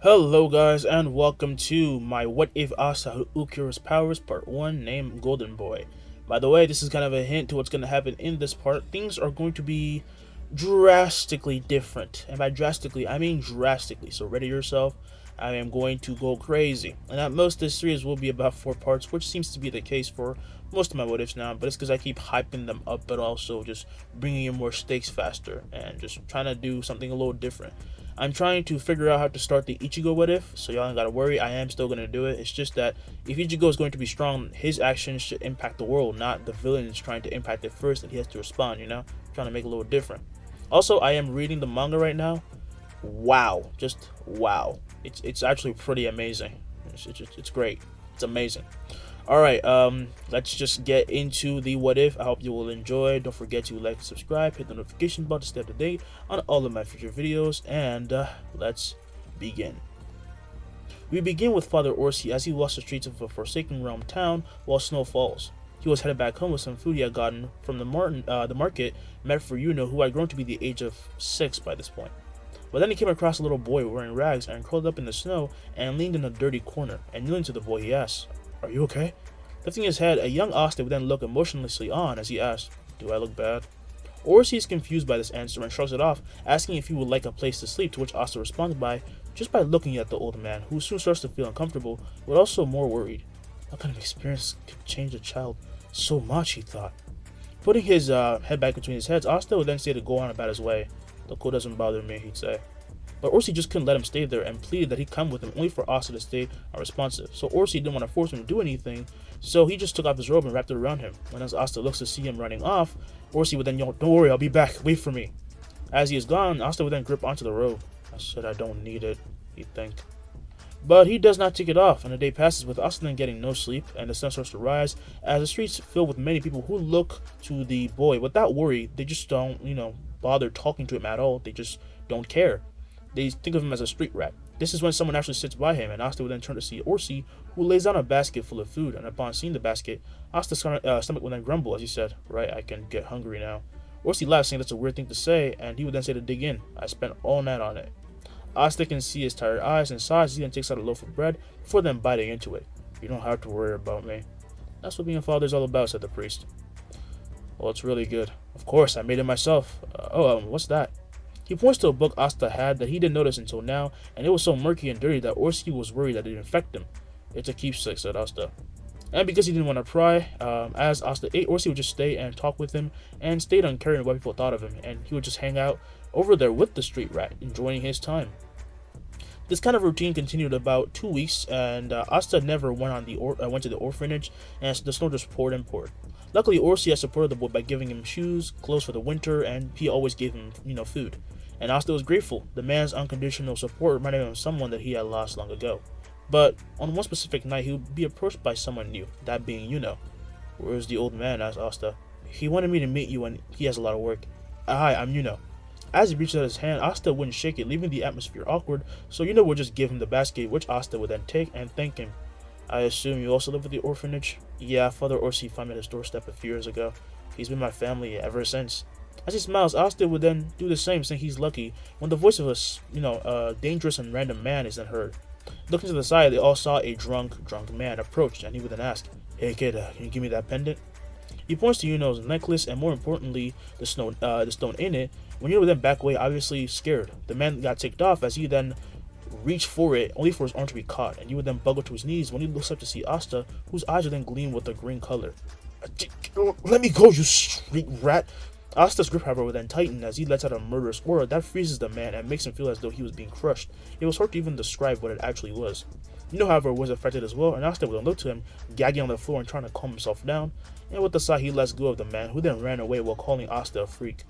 Hello guys and welcome to my What If Asta Ulquiora's Powers Part 1 named Golden Boy. By the way, this is kind of a hint to what's going to happen in this part. Things are going to be drastically different. And by drastically, I mean drastically. So ready yourself. I am going to go crazy. And at most this series will be about 4 parts, which seems to be the case for most of my What Ifs now. But it's because I keep hyping them up, but also just bringing in more stakes faster. And just trying to do something a little different. I'm trying to figure out how to start the Ichigo What If, so y'all ain't gotta worry, I am still gonna do it. It's just that if Ichigo is going to be strong, his actions should impact the world, not the villains trying to impact it first and he has to respond, you know? Trying to make it a little different. Also, I am reading the manga right now. Wow. Just wow. It's actually pretty amazing. It's great. It's amazing. Alright, let's just get into the What If. I hope you will enjoy. Don't forget to like, subscribe, hit the notification bell to stay up to date on all of my future videos, and let's begin. We begin with Father Orsi as he walks the streets of a forsaken realm town while snow falls. He was headed back home with some food he had gotten from the market meant for Yuno, who had grown to be the age of 6 by this point. But then he came across a little boy wearing rags and curled up in the snow and leaned in a dirty corner, and kneeling to the boy he asked, "Are you okay?" Lifting his head, a young Asta would then look emotionlessly on as he asked, "Do I look bad?" Orsi is confused by this answer and shrugs it off, asking if he would like a place to sleep, to which Asta responded just by looking at the old man, who soon starts to feel uncomfortable, but also more worried. What kind of experience could change a child so much, he thought. Putting his head back between his heads, Asta would then say to go on about his way. "The cold doesn't bother me," he'd say. But Orsi just couldn't let him stay there and pleaded that he come with him, only for Asta to stay unresponsive. So Orsi didn't want to force him to do anything, so he just took off his robe and wrapped it around him. When as Asta looks to see him running off, Orsi would then yell, "Don't worry, I'll be back, wait for me." As he is gone, Asta would then grip onto the robe. "I said I don't need it," he'd think. But he does not take it off, and the day passes with Asta then getting no sleep, and the sun starts to rise as the streets fill with many people who look to the boy without worry. They just don't, bother talking to him at all. They just don't care. They think of him as a street rat. This is when someone actually sits by him, and Asta would then turn to see Orsi, who lays down a basket full of food, and upon seeing the basket, Asta's stomach would then grumble as he said, "Right, I can get hungry now." Orsi laughs, saying that's a weird thing to say, and he would then say to dig in, "I spent all night on it." Asta can see his tired eyes and sighs. He then takes out a loaf of bread before then biting into it. "You don't have to worry about me." "That's what being a father is all about," said the priest. "Well, it's really good." "Of course, I made it myself." What's that?" He points to a book Asta had that he didn't notice until now, and it was so murky and dirty that Orsi was worried that it would infect him. "It's a keepsake," said Asta. And because he didn't want to pry, as Asta ate, Orsi would just stay and talk with him, and stayed uncaring what people thought of him, and he would just hang out over there with the street rat, enjoying his time. This kind of routine continued about 2 weeks, and Asta never went to the orphanage, and the snow just poured and poured. Luckily, Orsi had supported the boy by giving him shoes, clothes for the winter, and he always gave him, food. And Asta was grateful. The man's unconditional support reminded him of someone that he had lost long ago. But on one specific night, he would be approached by someone new, that being Yuno. "Where's the old man?" asked Asta. "He wanted me to meet you, and he has a lot of work." "Hi, I'm Yuno." As he reached out his hand, Asta wouldn't shake it, leaving the atmosphere awkward, so Yuno would just give him the basket, which Asta would then take and thank him. "I assume you also live at the orphanage?" "Yeah, Father Orsi found me at his doorstep a few years ago. He's been my family ever since." As he smiles, Asta would then do the same, saying he's lucky, when the voice of a dangerous and random man is then heard. Looking to the side, they all saw a drunk man approach, and he would then ask, "Hey kid, can you give me that pendant?" He points to Yuno's necklace, and more importantly, the stone in it. When Yuno would then back away, obviously scared, the man got ticked off as he then reached for it, only for his arm to be caught, and he would then buckle to his knees when he looks up to see Asta, whose eyes would then gleam with a green color. "Let me go, you street rat!" Asta's grip, however, would then tighten as he lets out a murderous aura that freezes the man and makes him feel as though he was being crushed. It was hard to even describe what it actually was. Yuno, however, was affected as well, and Asta would then look to him, gagging on the floor and trying to calm himself down, and with a sigh he lets go of the man, who then ran away while calling Asta a freak.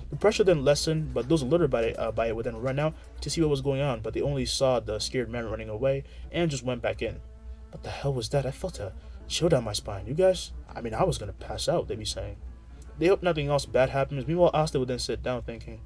The pressure then lessened, but those alerted by it would then run out to see what was going on, but they only saw the scared man running away and just went back in. "What the hell was that? I felt a chill down my spine. You guys? I was gonna pass out," they'd be saying. They hope nothing else bad happens. Meanwhile, Asta would then sit down thinking,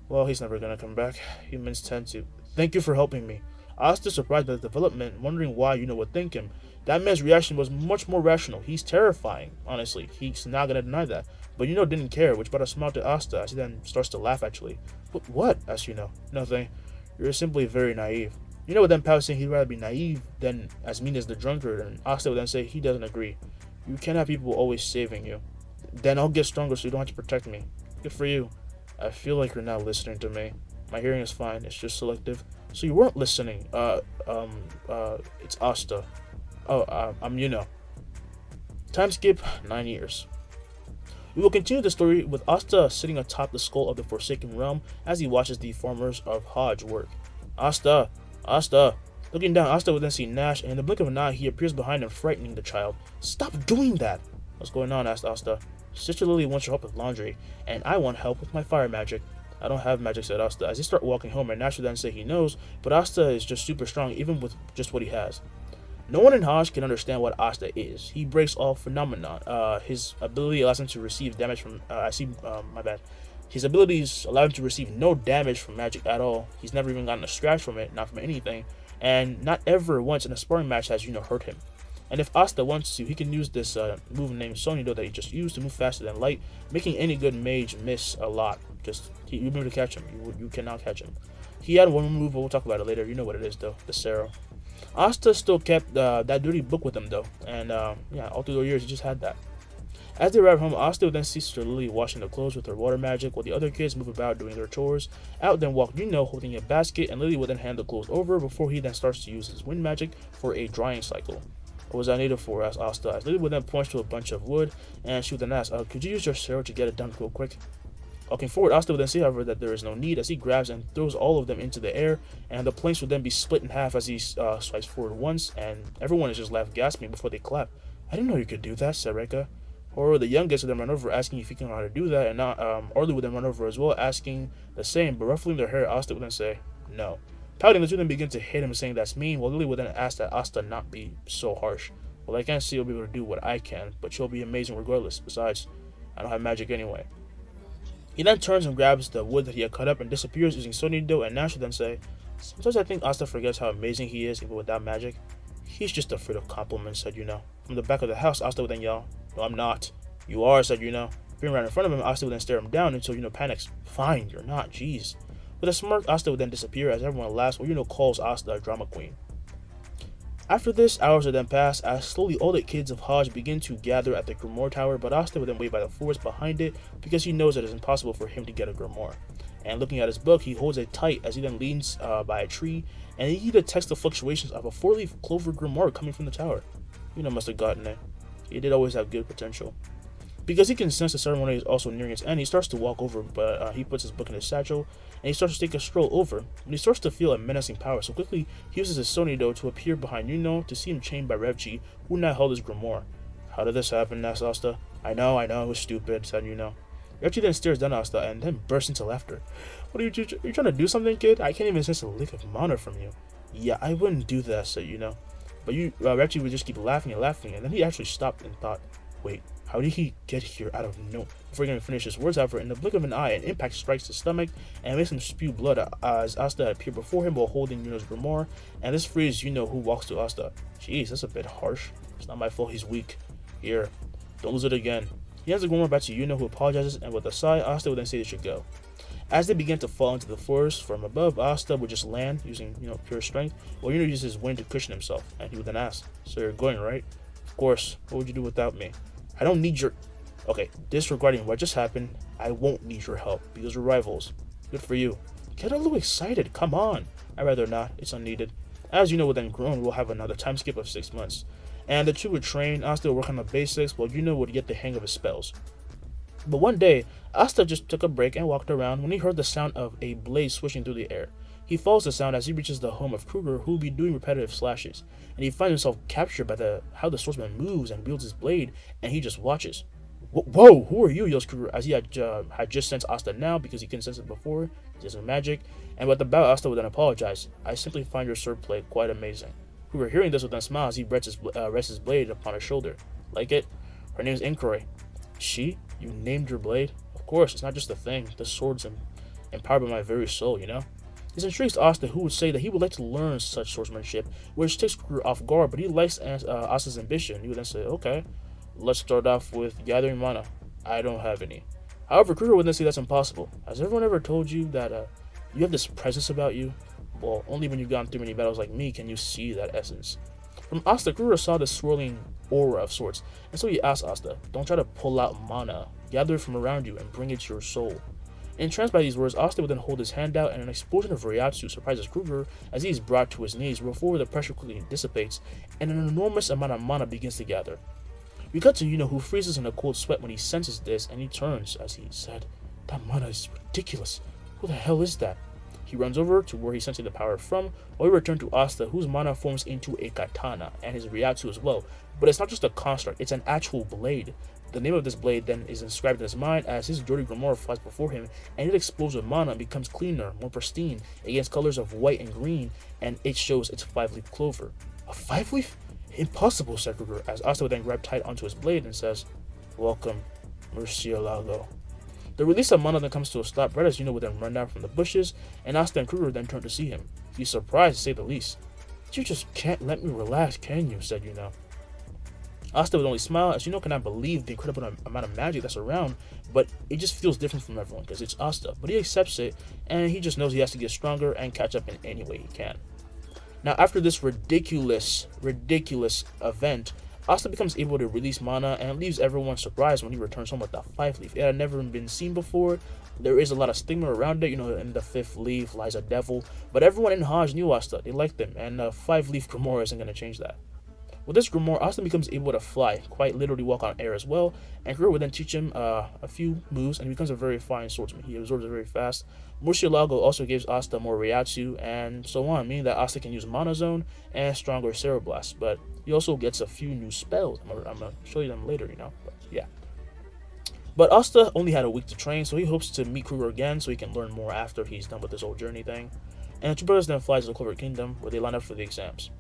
"Well, he's never gonna come back. Humans tend to. Thank you for helping me." Asta, surprised by the development, wondering why Yuno would thank him. That man's reaction was much more rational. He's terrifying, honestly. He's not gonna deny that. But Yuno didn't care, which brought a smile to Asta as he then starts to laugh actually. "What?" asked Yuno. "Nothing. You're simply very naive." You know, with then Pao saying he'd rather be naive than as mean as the drunkard, and Asta would then say he doesn't agree. You can't have people always saving you. Then I'll get stronger so you don't have to protect me. Good for you. I feel like you're not listening to me. My hearing is fine, it's just selective. So you weren't listening. It's Asta. Oh, I'm Yuno. Time skip 9 years. We will continue the story with Asta sitting atop the skull of the Forsaken Realm as he watches the farmers of Hodge work. Asta! Asta! Looking down, Asta would then see Nash, and in the blink of an eye, he appears behind him, frightening the child. Stop doing that! What's going on? Asked Asta. Sister Lily wants your help with laundry, and I want help with my fire magic. I don't have magic, said Asta, as they start walking home, and Nash would then say he knows, but Asta is just super strong, even with just what he has. No one in Hodge can understand what Asta is. He breaks all phenomenon. His ability allows him to receive damage from. My bad. His abilities allow him to receive no damage from magic at all. He's never even gotten a scratch from it, not from anything, and not ever once in a sparring match has hurt him. And if Asta wants to, he can use this move named Sonido that he just used to move faster than light, making any good mage miss a lot. You'll be able to catch him. You cannot catch him. He had one move, but we'll talk about it later. You know what it is, though. The Sarrow. Asta still kept that dirty book with him, though. And, all through the years, he just had that. As they arrive home, Asta would then see Sister Lily washing the clothes with her water magic, while the other kids move about doing their chores. Out then walked holding a basket, and Lily would then hand the clothes over before he then starts to use his wind magic for a drying cycle. What was I needed for? Asked Asta. As Lily would then point to a bunch of wood, and she would then ask, could you use your Sarrow to get it done real quick? Walking forward, Asta would then see, however, that there is no need, as he grabs and throws all of them into the air, and the planks would then be split in half as he swipes forward once, and everyone is just left gasping before they clap. I didn't know you could do that, said Reka. Or the youngest would then run over, asking if he can know how to do that, and Orly would then run over as well, asking the same, but ruffling their hair, Asta would then say, no. Pouting, the two of them begin to hit him, saying that's mean, while Lily would then ask that Asta not be so harsh. Well, I can't see you'll be able to do what I can, but you'll be amazing regardless. Besides, I don't have magic anyway. He then turns and grabs the wood that he had cut up and disappears using Sonido, and Nash would then say, sometimes I think Asta forgets how amazing he is even without magic. He's just afraid of compliments, said From the back of the house, Asta would then yell, no, I'm not. You are, said Being right in front of him, Asta would then stare him down until panics. Fine, you're not, jeez. With a smirk, Asta would then disappear as everyone laughs while calls Asta a drama queen. After this, hours would then pass as slowly all the kids of Hodge begin to gather at the Grimoire Tower, but Asta would then wait by the forest behind it because he knows that it is impossible for him to get a Grimoire. And looking at his book, he holds it tight as he then leans by a tree, and he detects the fluctuations of a four-leaf clover Grimoire coming from the tower. Must have gotten it. He did always have good potential. Because he can sense the ceremony is also nearing its end, he starts to walk over, but he puts his book in his satchel, and he starts to take a stroll over, and he starts to feel a menacing power, so quickly he uses his Sonido to appear behind to see him chained by Revchi, who now held his grimoire. How did this happen? Asked Asta. I know, it was stupid, said Revchi then stares down at Asta and then bursts into laughter. What are you trying to do something, kid? I can't even sense a lick of mana from you. Yeah, I wouldn't do that, said But Revchi would just keep laughing, and then he actually stopped and thought, wait, how did he get here out of no? Before he can finish his words, however, in the blink of an eye, an impact strikes his stomach and makes him spew blood as Asta appeared before him while holding Yuno's grimoire, and this frees who walks to Asta. Jeez, that's a bit harsh. It's not my fault he's weak. Here, don't lose it again. He hands the grimoire back to who apologizes, and with a sigh, Asta would then say they should go. As they begin to fall into the forest from above, Asta would just land, using pure strength, while uses his wind to cushion himself, and he would then ask, so you're going, right? Of course, what would you do without me? I don't need your... Okay, disregarding what just happened, I won't need your help, because we're rivals. Good for you. Get a little excited, come on. I'd rather not, it's unneeded. As would then grown, we'll have another time skip of 6 months. And the two would train, Asta would work on the basics, while would get the hang of his spells. But one day, Asta just took a break and walked around when he heard the sound of a blade swishing through the air. He follows the sound as he reaches the home of Kruger, who will be doing repetitive slashes, and he finds himself captured by how the swordsman moves and wields his blade, and he just watches. Whoa, who are you? Yells Kruger, as he had just sensed Asta now because he couldn't sense it before. He doesn't magic, and with the bow, Asta would then apologize. I simply find your swordplay quite amazing. Kruger, hearing this, would then smile as he rests his blade upon his shoulder. Like it? Her name's Inquiry. She? You named your blade? Of course, it's not just a thing. The sword's empowered by my very soul, This intrigues Asta, who would say that he would like to learn such swordsmanship, which takes Kruger off guard, but he likes Asta's ambition. He would then say, okay, let's start off with gathering mana. I don't have any. However, Kruger would then say that's impossible. Has everyone ever told you that you have this presence about you? Well, only when you've gone through many battles like me can you see that essence. From Asta, Krura saw the swirling aura of sorts, and so he asked Asta, don't try to pull out mana, gather it from around you and bring it to your soul. Entranced by these words, Asta would then hold his hand out, and an explosion of Ryatsu surprises Kruger as he is brought to his knees, before the pressure quickly dissipates, and an enormous amount of mana begins to gather. We cut to Yuno, who freezes in a cold sweat when he senses this, and he turns as he said, that mana is ridiculous. Who the hell is that? He runs over to where he's sensing the power from, while we return to Asta, whose mana forms into a katana, and his Ryatsu as well. But it's not just a construct, it's an actual blade. The name of this blade then is inscribed in his mind as his dirty grimoire flies before him, and it explodes with mana and becomes cleaner, more pristine, against colors of white and green, and it shows its 5-leaf clover. A 5-leaf? Impossible, said Kruger, as Asta would then grab tight onto his blade and says, welcome, Murcielago. The release of mana then comes to a stop right as Yuno would then run down from the bushes, and Asta and Kruger then turn to see him. He's surprised to say the least. You just can't let me relax, can you? Said Yuno. Asta would only smile as Yuno cannot believe the incredible amount of magic that's around, but it just feels different from everyone because it's Asta. But he accepts it, and he just knows he has to get stronger and catch up in any way he can. Now, after this ridiculous event, Asta becomes able to release mana and leaves everyone surprised when he returns home with the 5-leaf. It had never been seen before. There is a lot of stigma around it, you know, in the 5th leaf lies a devil, but everyone in Hajj knew Asta, they liked him, and the 5-leaf grimoire isn't going to change that. With this grimoire, Asta becomes able to fly, quite literally walk on air as well, and Kruger would then teach him a few moves, and he becomes a very fine swordsman. He absorbs it very fast. Murcielago also gives Asta more Ryatsu, and so on, meaning that Asta can use Mana Zone and stronger Cereblast, but he also gets a few new spells. I'm going to show you them later, you know, but yeah. But Asta only had a week to train, so he hopes to meet Kruger again so he can learn more after he's done with this whole journey thing. And the two brothers then fly to the Clover Kingdom, where they line up for the exams.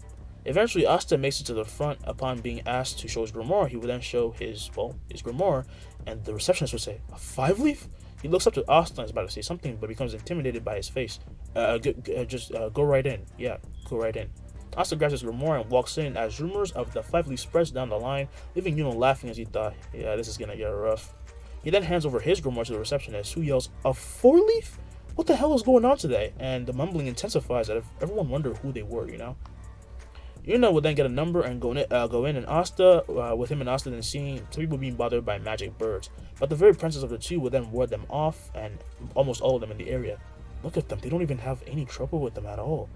Eventually, Asta makes it to the front. Upon being asked to show his grimoire, he would then show his grimoire, and the receptionist would say, a 5-leaf? He looks up to Asta and is about to say something, but becomes intimidated by his face. Go right in. Yeah, go right in. Asta grabs his grimoire and walks in as rumors of the 5-leaf spreads down the line, leaving Yuno laughing as he thought, yeah, this is gonna get rough. He then hands over his grimoire to the receptionist, who yells, a 4-leaf? What the hell is going on today? And the mumbling intensifies as everyone wondered who they were, you know? Yuno would then get a number and go in, and Asta, with him and Asta then seeing some people being bothered by magic birds. But the very princess of the two would then ward them off, and almost all of them in the area. Look at them, they don't even have any trouble with them at all.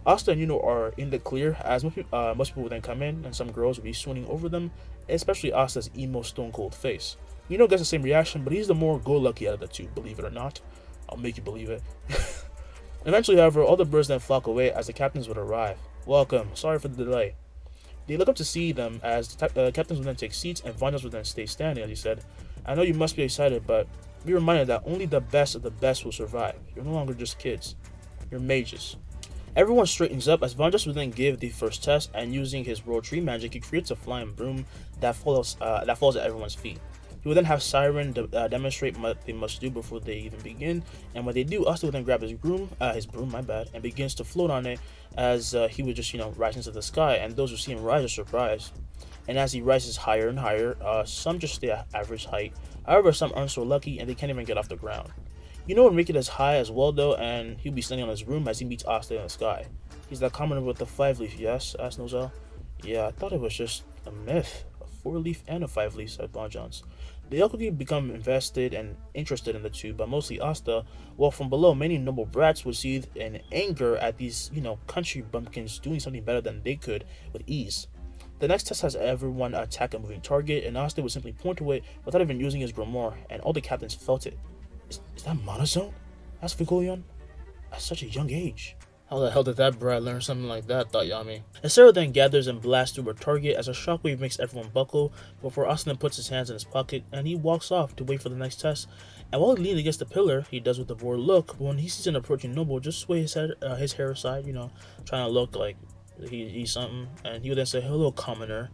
Asta and Yuno are in the clear, as most people would then come in, and some girls would be swooning over them, especially Asta's emo stone cold face. Yuno gets the same reaction, but he's the more go-lucky out of the two, believe it or not. I'll make you believe it. Eventually, however, all the birds then flock away as the captains would arrive. Welcome, sorry for the delay. They look up to see them as the captains would then take seats and Vanjas would then stay standing, as he said. I know you must be excited, but be reminded that only the best of the best will survive. You're no longer just kids. You're mages. Everyone straightens up as Vanjas would then give the first test, and using his World Tree magic, he creates a flying broom that falls at everyone's feet. He will then have Siren demonstrate what they must do before they even begin, and when they do, Asta will then grab his broom, and begins to float on it as he would just, rise into the sky, and those who see him rise are surprised. And as he rises higher and higher, some just stay at average height. However, some aren't so lucky, and they can't even get off the ground. Yuno would make it as high as well, though, and he'll be standing on his broom as he meets Asta in the sky. He's that commoner with the 5-leaf, yes? Asked Nozel. Yeah, I thought it was just a myth. A 4-leaf and a 5-leaf, said Bonjons. They all quickly become invested and interested in the two, but mostly Asta, while from below, many noble brats would seethe in anger at these, country bumpkins doing something better than they could with ease. The next test has everyone attack a moving target, and Asta would simply point to it without even using his grimoire, and all the captains felt it. Is that Mana Zone? Asked Vigolion. At such a young age. How the hell did that brat learn something like that, thought Yami. Asero then gathers and blasts through her target as a shockwave makes everyone buckle, before Asta then puts his hands in his pocket and he walks off to wait for the next test. And while he leans against the pillar, he does with the bored look, when he sees an approaching noble, just sway his hair aside, trying to look like he's something, and he would then say, hello, commoner.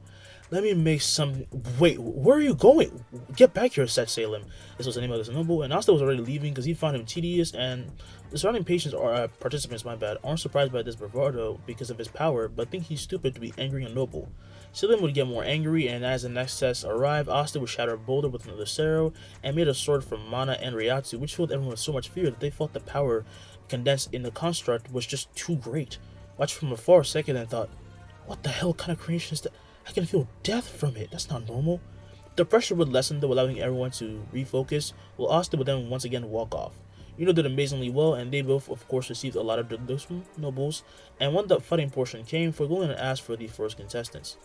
Let me make some. Wait, where are you going? Get back here, said Salem. This was the name of this noble, and Asta was already leaving because he found him tedious, and the surrounding patients or participants, my bad, aren't surprised by this bravado because of his power, but think he's stupid to be angry and noble. Salem would get more angry, and as the next test arrived, Asta would shatter a boulder with another Sero and made a sword from mana and Ryatsu, which filled everyone with so much fear that they felt the power condensed in the construct was just too great. Watched from afar a second and thought, what the hell kind of creation is that? I can feel death from it. That's not normal. The pressure would lessen, though, allowing everyone to refocus, while Asta would then once again walk off. Yuno did amazingly well, and they both, of course, received a lot of those from nobles, and when the fighting portion came, for going and asked for the first contestants.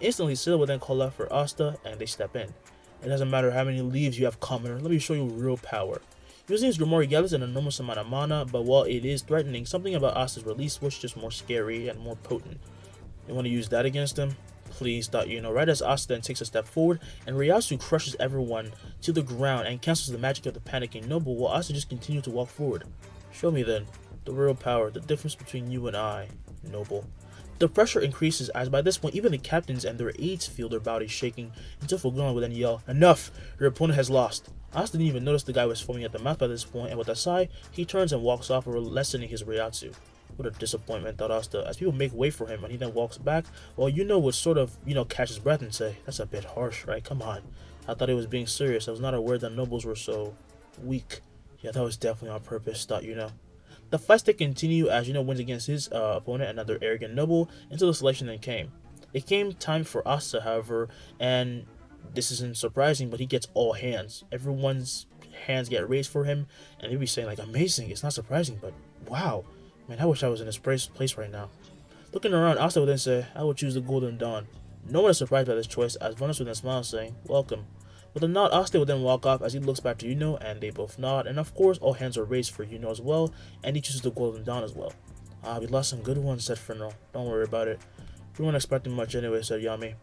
Instantly, Silla would then call out for Asta, and they step in. It doesn't matter how many leaves you have, commoner, let me show you real power. Using his Grimoire gathers an enormous amount of mana, but while it is threatening, something about Asta's release was just more scary and more potent. You want to use that against him? Please, thought Yuno, right as Asta then takes a step forward, and Ryasu crushes everyone to the ground and cancels the magic of the panicking noble, while Asta just continued to walk forward. Show me then, the real power, the difference between you and I, noble. The pressure increases as by this point even the captains and their aides feel their bodies shaking, until Fulgurman would then yell, enough! Your opponent has lost. Asta didn't even notice the guy was foaming at the mouth by this point, and with a sigh, he turns and walks off, lessening his Ryatsu. What a disappointment, thought Asta, as people make way for him and he then walks back, while Yuno would sort of, catch his breath and say, that's a bit harsh, right? Come on. I thought he was being serious. I was not aware that nobles were so weak. Yeah, that was definitely on purpose, thought Yuno. The fights they continue as Yuno wins against his opponent, another arrogant noble, until the selection then came. It came time for Asta, however, and this isn't surprising, but he gets all hands. Everyone's hands get raised for him, and they'll be saying, like, amazing. It's not surprising, but wow. Man, I wish I was in this place right now. Looking around, Asta would then say, I will choose the Golden Dawn. No one is surprised by this choice, as Vanus would then smile, saying, welcome. With a nod, Asta would then walk off as he looks back to Yuno, and they both nod, and of course, all hands are raised for Yuno as well, and he chooses the Golden Dawn as well. We lost some good ones, said Fernal. Don't worry about it. We weren't expecting much anyway, said Yami.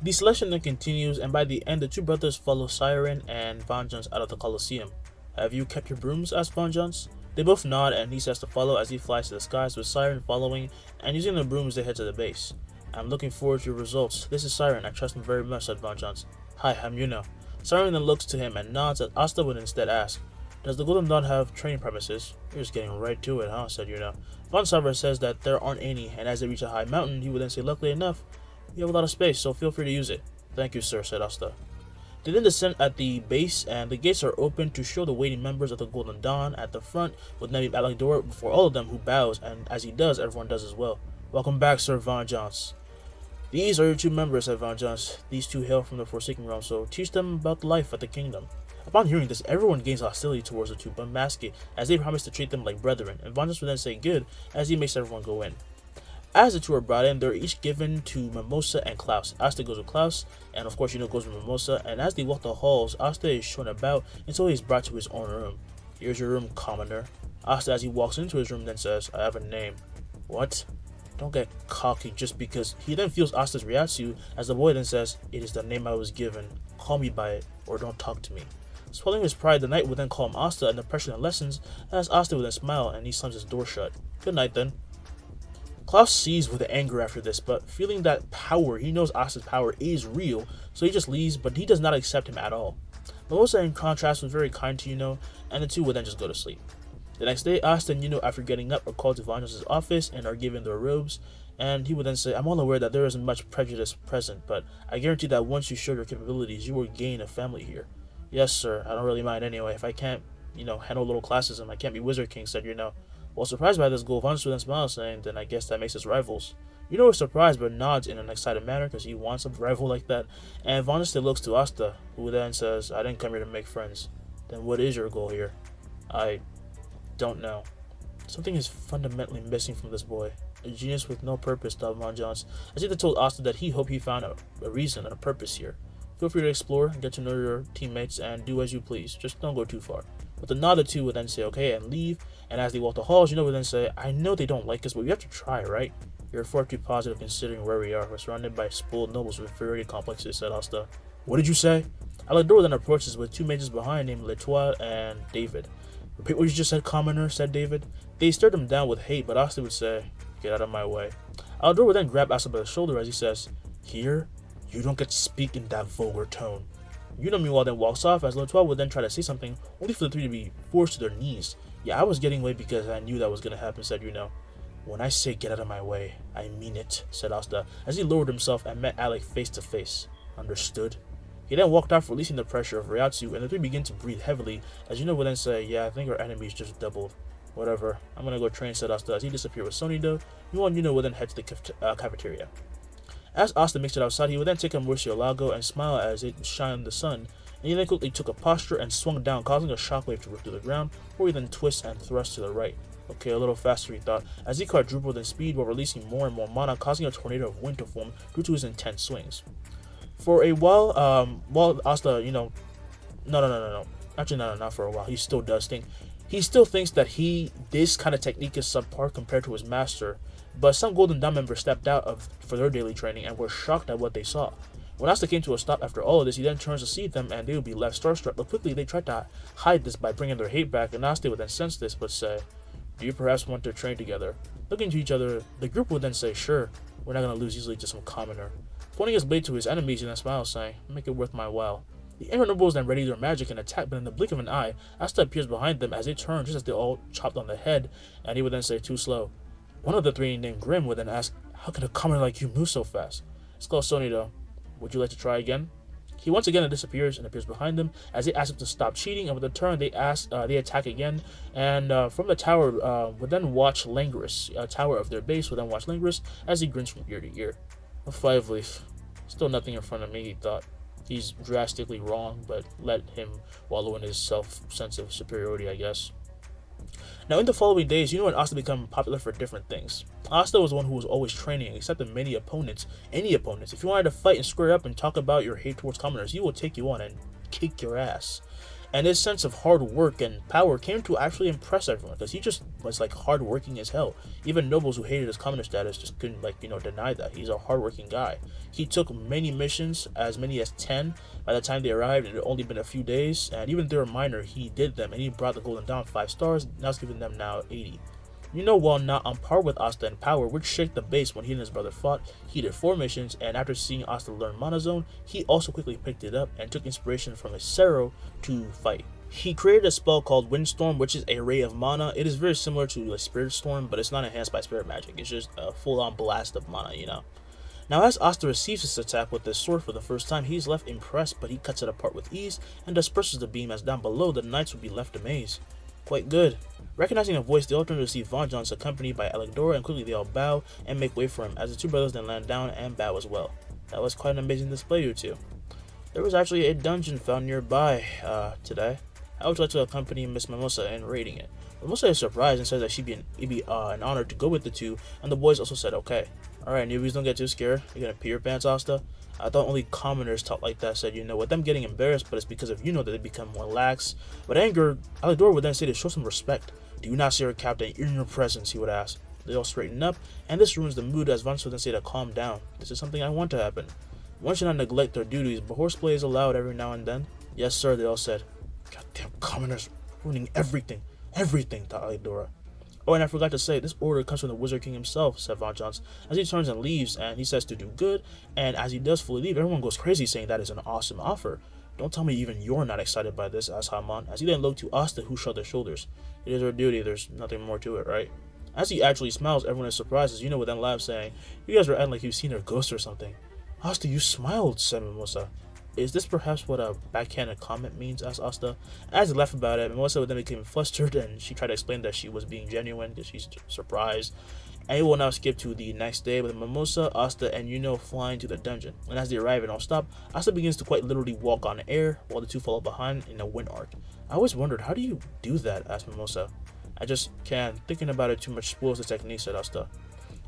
The selection then continues, and by the end, the two brothers follow Siren and Vanjans out of the Colosseum. Have you kept your brooms? Asked Vanjans. They both nod, and he says to follow as he flies to the skies, with Siren following, and using the brooms they head to the base. I'm looking forward to your results. This is Siren. I trust him very much, said Vanjans. Hi, I'm Yuno. Siren then looks to him and nods, as Asta would instead ask, does the Golden Dawn have training premises? You're just getting right to it, huh? Said Yuno. Von Sarver says that there aren't any, and as they reach a high mountain, he would then say, luckily enough, you have a lot of space, so feel free to use it. Thank you, sir, said Asta. They then descend at the base, and the gates are open to show the waiting members of the Golden Dawn at the front, with Nebi Alagdor before all of them, who bows, and as he does, everyone does as well. Welcome back, Sir Vanjans. These are your two members, said Vanjans. These two hail from the Forsaken Realm, so teach them about life at the kingdom. Upon hearing this, everyone gains hostility towards the two Bumbaski, as they promise to treat them like brethren, and Vanjans would then say good, as he makes everyone go in. As the two are brought in, they're each given to Mimosa and Klaus. Asta goes with Klaus, and of course Yuno goes with Mimosa, and as they walk the halls, Asta is shown about until he is brought to his own room. Here's your room, commoner. Asta, as he walks into his room, then says, I have a name. What? Don't get cocky just because. He then feels Asta's Ryatsu, as the boy then says, it is the name I was given. Call me by it, or don't talk to me. Swelling his pride, the knight would then call him Asta, and the pressure then lessens, as Asta would then smile, and he slams his door shut. Good night then. Klaus sees with anger after this, but feeling that power, he knows Asta's power is real, so he just leaves, but he does not accept him at all. Mimosa, in contrast, was very kind to Yuno, and the two would then just go to sleep. The next day, Asta and Yuno, after getting up, are called to Vanjans' office and are given their robes, and he would then say, I'm well aware that there isn't much prejudice present, but I guarantee that once you show your capabilities, you will gain a family here. Yes, sir, I don't really mind anyway. If I can't, handle little classism, I can't be Wizard King, said Yuno. Well, surprised by this goal, Vanjans would then smile, saying, then I guess that makes us rivals. Yuno is surprised, but nods in an excited manner, because he wants a rival like that, and Vanjans still looks to Asta, who then says, I didn't come here to make friends. Then what is your goal here? I don't know. Something is fundamentally missing from this boy. A genius with no purpose, thought Vanjans, as he told Asta that he hoped he found a reason and a purpose here. Feel free to explore, get to know your teammates, and do as you please. Just don't go too far. With a nod, the two would then say okay and leave, and as they walk the halls, Yuno would then say, I know they don't like us, but we have to try, right? You're far too positive considering where we are. We're surrounded by spoiled nobles with inferiority complexes, said Asta. What did you say? Alagdor then approaches with two mages behind named Letoile and David. Repeat what you just said, commoner, said David. They stared him down with hate, but Asta would say, get out of my way. Alagdor would then grab Asta by the shoulder as he says, here? You don't get to speak in that vulgar tone. Yuno meanwhile then walks off as Latois would then try to say something, only for the three to be forced to their knees. Yeah, I was getting away because I knew that was going to happen, said Yuno. When I say get out of my way, I mean it, said Asta, as he lowered himself and met Alec face to face. Understood? He then walked off, releasing the pressure of Ryatsu, and the three begin to breathe heavily, as Yuno would then say, yeah, I think our enemies just doubled. Whatever, I'm gonna go train, said Asta, as he disappeared with Sonido. Meanwhile, Yuno would then head to the cafeteria. As Asta mixed it outside, he would then take a Murcielago and smile as it shined in the sun, and he then quickly took a posture and swung down, causing a shockwave to rip through the ground, before he then twists and thrusts to the right. Okay, a little faster, he thought, as he quadrupled in speed while releasing more and more mana, causing a tornado of wind to form due to his intense swings. For a while, while Asta, no. Actually, no, not for a while. He still does think. He still thinks that this kind of technique is subpar compared to his master, but some Golden Dawn members stepped out for their daily training and were shocked at what they saw. When Asta came to a stop after all of this, he then turns to see them and they would be left starstruck, but quickly they tried to hide this by bringing their hate back, and Asta would then sense this but say, do you perhaps want to train together? Looking to each other, the group would then say, sure, we're not going to lose easily to some commoner. Pointing his blade to his enemies, he then smiles, saying, make it worth my while. The Inner Nobles then ready their magic and attack, but in the blink of an eye, Asta appears behind them as they turn just as they all chopped on the head, and he would then say, too slow. One of the three, named Grim, would then ask, how can a commoner like you move so fast? It's called Sonido. Would you like to try again? He once again disappears and appears behind them as they ask him to stop cheating, and with a turn they attack again, and from the tower would then watch Langris, a tower of their base would then watch Langris as he grins from ear to ear. A 5-leaf. Still nothing in front of me, he thought. He's drastically wrong, but let him wallow in his sense of superiority, I guess. Now, in the following days, Yuno and Asta become popular for different things. Asta was the one who was always training and accepted many opponents, any opponents. If you wanted to fight and square up and talk about your hate towards commoners, he will take you on and kick your ass. And his sense of hard work and power came to actually impress everyone, because he just was like hardworking as hell. Even nobles who hated his commoner status just couldn't deny that. He's a hardworking guy. He took many missions, as many as 10 by the time they arrived. It had only been a few days, and even if they were minor, he did them, and he brought the Golden Dawn 5 stars. Now it's giving them now 80. While not on par with Asta in power, would shake the base when he and his brother fought. He did 4 missions, and after seeing Asta learn Mana Zone, he also quickly picked it up and took inspiration from his Sero to fight. He created a spell called Windstorm, which is a ray of mana. It is very similar to a Spirit Storm, but it's not enhanced by Spirit Magic. It's just a full-on blast of mana, Now, as Asta receives this attack with this sword for the first time, he's left impressed, but he cuts it apart with ease and disperses the beam, as down below, the knights would be left amazed. Quite good. Recognizing a voice, they all turn to see Von John's accompanied by Alec, and quickly they all bow and make way for him, as the two brothers then land down and bow as well. That was quite an amazing display, you two. There was actually a dungeon found nearby today. I would like to accompany Miss Mimosa in raiding it. Mimosa is surprised and says that it'd be an honor to go with the two, and the boys also said okay. Alright, newbies, don't get too scared. You're gonna pee your pants, Asta? I thought only commoners talk like that, said with them getting embarrassed, but it's because of that they become more lax. But anger, Alidor would then say to show some respect. Do you not see our captain in your presence, he would ask. They all straighten up, and this ruins the mood, as Vance would then say to calm down. This is something I want to happen. One should not neglect their duties, but horseplay is allowed every now and then. Yes, sir, they all said. Goddamn commoners, ruining everything, thought Alidora. Oh, and I forgot to say, this order comes from the Wizard King himself, said Von Johns, as he turns and leaves, and he says to do good, and as he does fully leave, everyone goes crazy saying that is an awesome offer. Don't tell me even you're not excited by this, asked Haman, as he then looked to Asta, who shrugged their shoulders. It is our duty, there's nothing more to it, right? As he actually smiles, everyone is surprised, as would then laugh, saying, you guys are acting like you've seen a ghost or something. Asta, you smiled, said Mimosa. Is this perhaps what a backhanded comment means, asked Asta. As he laughed about it, Mimosa then became flustered, and she tried to explain that she was being genuine because she's surprised. And we will now skip to the next day with Mimosa, Asta, and flying to the dungeon. And as they arrive and all stop, Asta begins to quite literally walk on air, while the two follow behind in a wind arc. I always wondered, how do you do that, asked Mimosa. I just can't. Thinking about it too much spoils the technique, said Asta.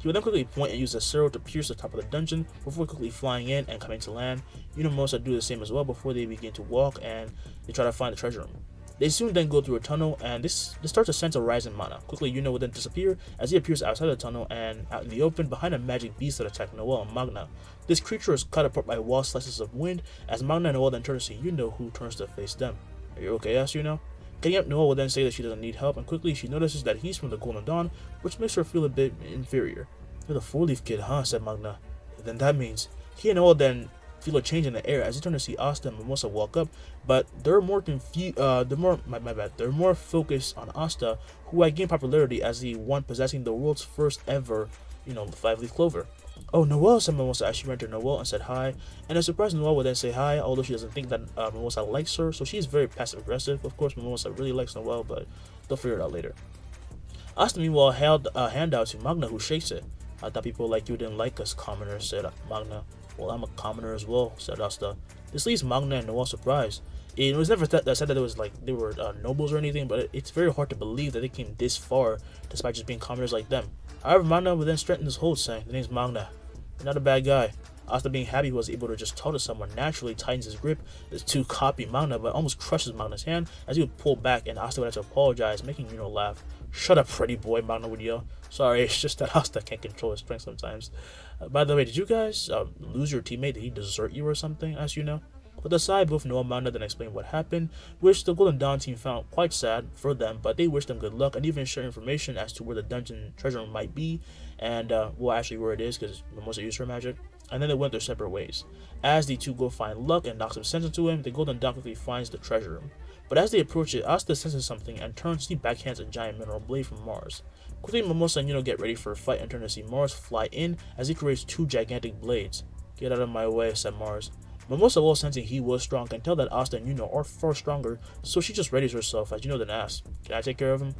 He would then quickly point and use the Sero to pierce the top of the dungeon before quickly flying in and coming to land. And Mimosa do the same as well before they begin to walk and they try to find the treasure room. They soon then go through a tunnel, and this starts to sense a rise in mana. Quickly, will then disappear as he appears outside the tunnel and out in the open behind a magic beast that attacked Noel and Magna. This creature is cut apart by wall slices of wind as Magna and Noel then turn to see who turns to face them. Are you okay, asked Getting up, Noel will then say that she doesn't need help, and quickly she notices that he's from the Golden Dawn, which makes her feel a bit inferior. You're the 4-leaf kid, huh? Said Magna. Then that means he and Noel then feel a change in the air as they turn to see Asta and Mimosa walk up, but they're more confused. My bad. They're more focused on Asta, who had gained popularity as the one possessing the world's first ever, 5-leaf clover. Oh, Noelle, said Mimosa as she ran to Noelle and said hi. And a surprised Noelle would then say hi, although she doesn't think that Mimosa likes her, so she's very passive aggressive. Of course, Mimosa really likes Noelle, but they'll figure it out later. Asta, meanwhile, held a handout to Magna, who shakes it. I thought people like you didn't like us commoners, said Magna. Well, I'm a commoner as well, said Asta. This leaves Magna and Noelle surprised. It was never that said that it was like they were nobles or anything, but it's very hard to believe that they came this far despite just being commoners like them. However, Magna would then strengthen his hold, saying, "The name's Magna. You're not a bad guy." Asta, being happy he was able to just talk to someone, naturally tightens his grip to copy Magna, but almost crushes Magna's hand as he would pull back, and Asta would have to apologize, making Yuno laugh. "Shut up, pretty boy," Magna would yell. "Sorry, it's just that Asta can't control his strength sometimes." By the way, did you guys lose your teammate? Did he desert you or something, as you know? But aside, both Noelle and Magna then explained what happened, which the Golden Dawn team found quite sad for them, but they wished them good luck and even shared information as to where the dungeon treasure room might be, and actually where it is, because Mimosa used her magic. And then they went their separate ways. As the two go find Luck and knocks some sense into him, the Golden Dawn quickly finds the treasure room. But as they approach it, Asta senses something and turns to see backhands a giant mineral blade from Mars. Quickly, Mimosa and Yuno get ready for a fight and turn to see Mars fly in as he creates two gigantic blades. "Get out of my way," said Mars. Mimosa, while sensing he was strong, can tell that Asta and Yuno are far stronger, so she just readies herself as Yuno then asks, "Can I take care of him?"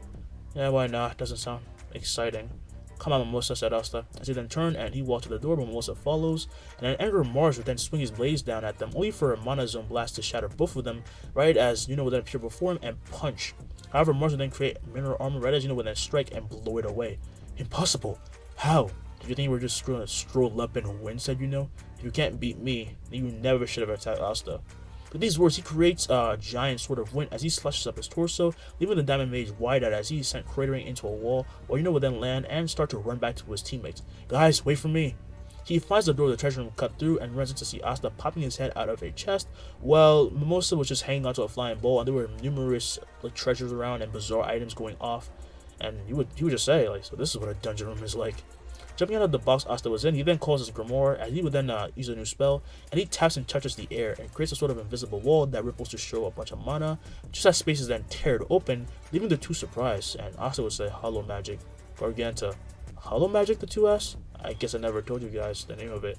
"Yeah, why not? Doesn't sound exciting." "Come on, Mimosa," said Asta, as he then turned and he walked to the door, but Mimosa follows, and an angry Mars would then swing his blades down at them, only for a Mana Zone blast to shatter both of them, right as Yuno would then appear before him and punch. However, Mars would then create mineral armor right as Yuno would then strike and blow it away. "Impossible! How? Did you think we were just going to stroll up and win?" said Yuno. "If you can't beat me, then you never should have attacked Asta." With these words, he creates a giant sword of wind as he slashes up his torso, leaving the Diamond Mage wide-eyed as he is sent cratering into a wall, while Yuno would then land and start to run back to his teammates. "Guys, wait for me!" He finds the door of the treasure room cut through and runs in to see Asta popping his head out of a chest, while Mimosa was just hanging onto a flying ball, and there were numerous treasures around and bizarre items going off. And he would just say, so this is what a dungeon room is like. Jumping out of the box Asta was in, he then calls his grimoire, as he would then use a new spell, and he taps and touches the air and creates a sort of invisible wall that ripples to show a bunch of mana, just as space is then teared open, leaving the two surprised, and Asta would say, "Hollow magic." Garganta. "Hollow magic?" the two asked. "I guess I never told you guys the name of it."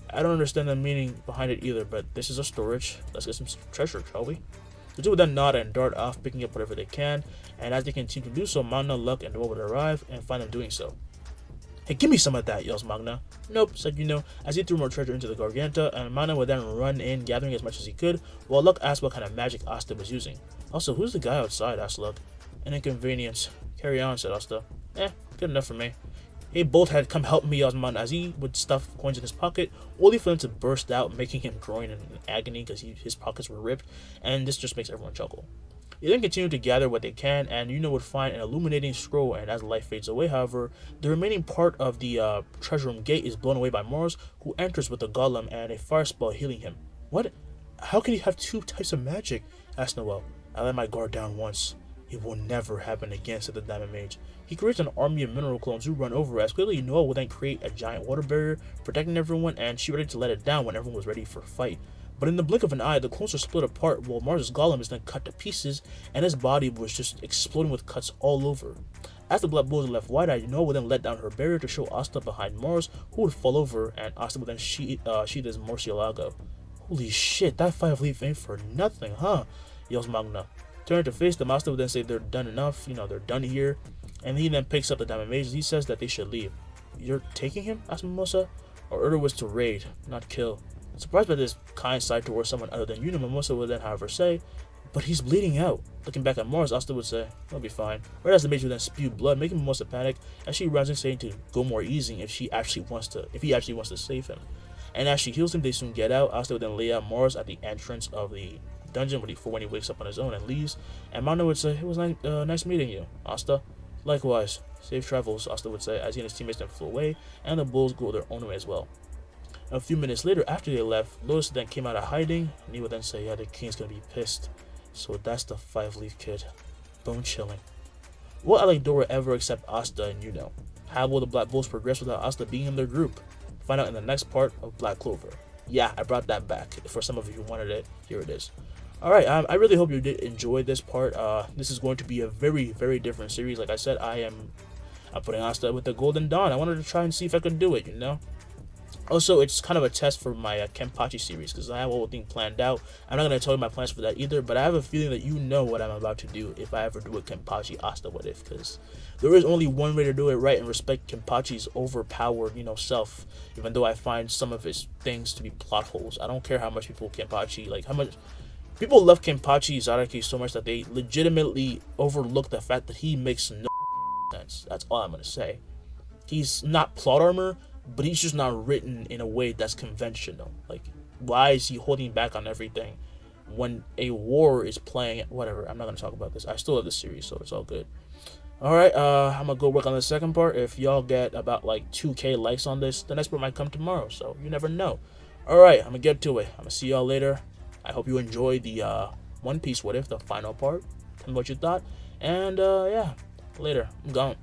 "I don't understand the meaning behind it either, but this is a storage. Let's get some treasure, shall we?" The two would then nod and dart off, picking up whatever they can, and as they continue to do so, Magna, Luck, and Noelle would arrive and find them doing so. "Hey, give me some of that," yells Magna. "Nope," said Yuno, as he threw more treasure into the Garganta, and Magna would then run in, gathering as much as he could, while Luck asked what kind of magic Asta was using. "Also, who's the guy outside?" asked Luck. "An inconvenience. Carry on," said Asta. Good enough for me." "Hey, Bolthead, come help me," yells Magna, as he would stuff coins in his pocket, only for them to burst out, making him groan in agony because his pockets were ripped, and this just makes everyone chuckle. They then continue to gather what they can, and Yuno would find an illuminating scroll, and as the light fades away, however, the remaining part of the treasure room gate is blown away by Mars, who enters with a golem and a fire spell healing him. "What? How can he have two types of magic?" asked Noelle. "I let my guard down once. It will never happen again," said the Diamond Mage. He creates an army of mineral clones who run over as quickly Noelle will then create a giant water barrier, protecting everyone, and she ready to let it down when everyone was ready for a fight. But in the blink of an eye, the clones are split apart while Mars' golem is then cut to pieces, and his body was just exploding with cuts all over. As the Black Bulls are left wide-eyed, Noelle would then let down her barrier to show Asta behind Mars, who would fall over, and Asta would then sheath his Murcielago. "Holy shit, that 5-leaf ain't for nothing, huh?" yells Magna. Turning to face them, Asta would then say they're done enough, they're done here, and he then picks up the Diamond Mage. He says that they should leave. "You're taking him?" asked Mimosa. "Our order was to raid, not kill." Surprised by this kind side towards someone other than Yuno, Mimosa would then, however, say, "But he's bleeding out." Looking back at Mars, Asta would say, "He'll be fine." Right as the mage would then spew blood, making Mimosa panic, as she runs in saying to go more easy if he actually wants to save him. And as she heals him, they soon get out. Asta would then lay out Mars at the entrance of the dungeon when he wakes up on his own and leaves. And Magna would say, "It was nice meeting you, Asta." "Likewise. Safe travels," Asta would say, as he and his teammates then flew away, and the bulls go their own way as well. A few minutes later, after they left, Lotus then came out of hiding, and he would then say, "Yeah, the king's gonna be pissed. So that's the 5-leaf kid. Bone chilling." Will Alec ever accept Asta and Yuno? How will the Black Bulls progress without Asta being in their group? Find out in the next part of Black Clover. Yeah, I brought that back. For some of you who wanted it, here it is. All right, I really hope you did enjoy this part. This is going to be a very different series. Like I said, I'm putting Asta with the Golden Dawn. I wanted to try and see if I could do it, you know? Also, it's kind of a test for my Kenpachi series because I have a whole thing planned out. I'm not going to tell you my plans for that either, but I have a feeling that you know what I'm about to do if I ever do a Kenpachi Asta What If, because there is only one way to do it right and respect Kenpachi's overpowered, self, even though I find some of his things to be plot holes. I don't care how much people Kenpachi, like how much people love Kenpachi Zaraki so much that they legitimately overlook the fact that he makes no sense. That's all I'm going to say. He's not plot armor, but he's just not written in a way that's conventional. Like, why is he holding back on everything when a war is playing? Whatever, I'm not gonna talk about this. I still have the series, so it's all good. All right, I'm gonna go work on the second part. If y'all get about like 2K likes on this, the next part might come tomorrow, so you never know. All right, I'm gonna get to it. I'm gonna see y'all later. I hope you enjoy the One Piece What If, the final part. Tell me what you thought, and yeah, later. I'm gone.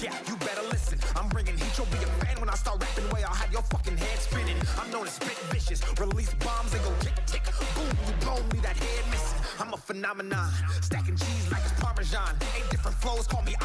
Yeah, you better listen. I'm bringing heat. You'll be a fan when I start rapping. Way I'll have your fucking head spinning. I'm known as spit vicious. Release bombs and go tick tick. Boom, you blow me that head missing. I'm a phenomenon. Stacking cheese like it's Parmesan. 8 different flows. Call me